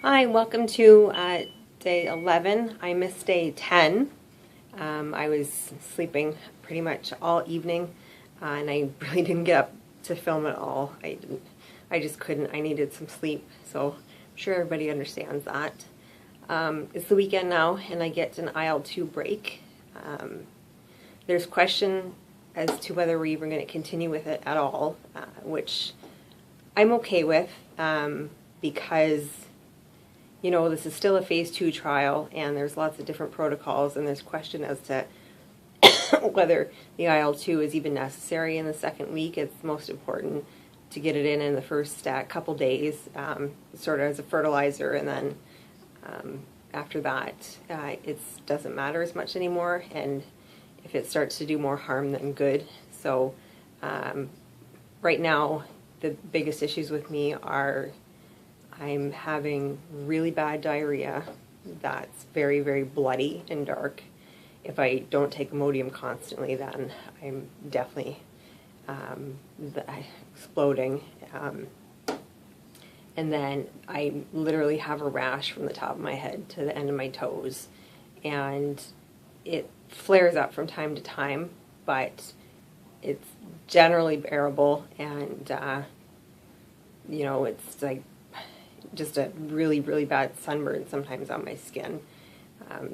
Hi, welcome to day 11. I missed day 10. I was sleeping pretty much all evening, and I really didn't get up to film at all. I just couldn't. I needed some sleep, so I'm sure everybody understands that. It's the weekend now, and I get an IL-2 break. There's question as to whether we're even going to continue with it at all, which I'm okay with, because you know, this is still a phase 2 trial, and there's lots of different protocols, and there's question as to whether the IL-2 is even necessary in the second week. It's most important to get it in the first couple days, sort of as a fertilizer, and then after that, it doesn't matter as much anymore, and if it starts to do more harm than good. So right now, the biggest issues with me are I'm having really bad diarrhea that's very, very bloody and dark. If I don't take Imodium constantly, then I'm definitely exploding. And then I literally have a rash from the top of my head to the end of my toes. And it flares up from time to time, but it's generally bearable. And, you know, it's like just a really, really bad sunburn sometimes on my skin.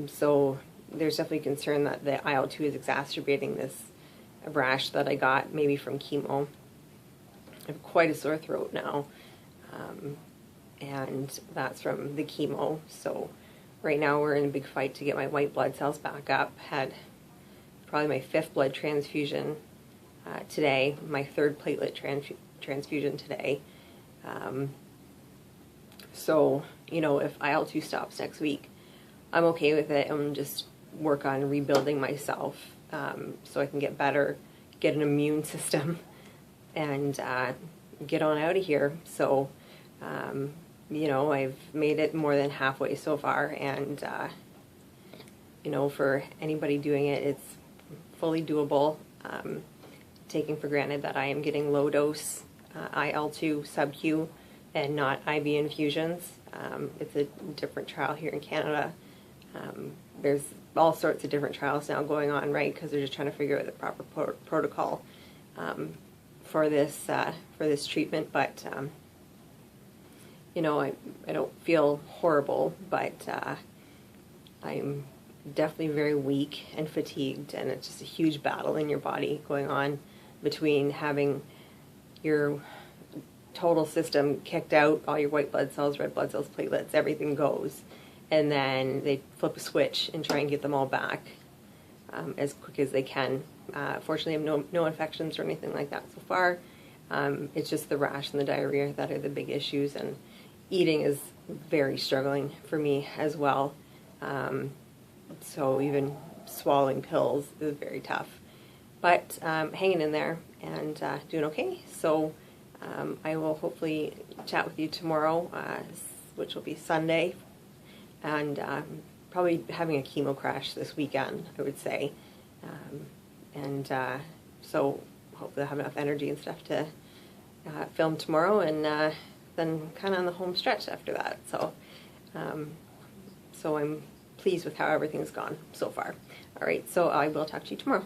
So there's definitely concern that the IL-2 is exacerbating this rash that I got maybe from chemo. I have quite a sore throat now, and that's from the chemo. So right now we're in a big fight to get my white blood cells back up. Had probably my 5th blood transfusion today, my 3rd platelet transfusion today. So, you know, if IL-2 stops next week, I'm okay with it and just work on rebuilding myself so I can get better, get an immune system, and get on out of here. So, you know, I've made it more than halfway so far, and, you know, for anybody doing it, it's fully doable, taking for granted that I am getting low-dose IL-2 sub-Q and not IV infusions. It's a different trial here in Canada. There's all sorts of different trials now going on, right? Because they're just trying to figure out the proper protocol for this treatment. But you know, I don't feel horrible, but I'm definitely very weak and fatigued, and it's just a huge battle in your body going on between having your total system kicked out, all your white blood cells, red blood cells, platelets, everything goes, and then they flip a switch and try and get them all back as quick as they can. Fortunately, I have no infections or anything like that so far. It's just the rash and the diarrhea that are the big issues, and eating is very struggling for me as well. So even swallowing pills is very tough, but hanging in there and doing okay. So I will hopefully chat with you tomorrow, which will be Sunday, and probably having a chemo crash this weekend, I would say. So hopefully I'll have enough energy and stuff to film tomorrow, and then kind of on the home stretch after that. So, so I'm pleased with how everything's gone so far. All right, so I will talk to you tomorrow.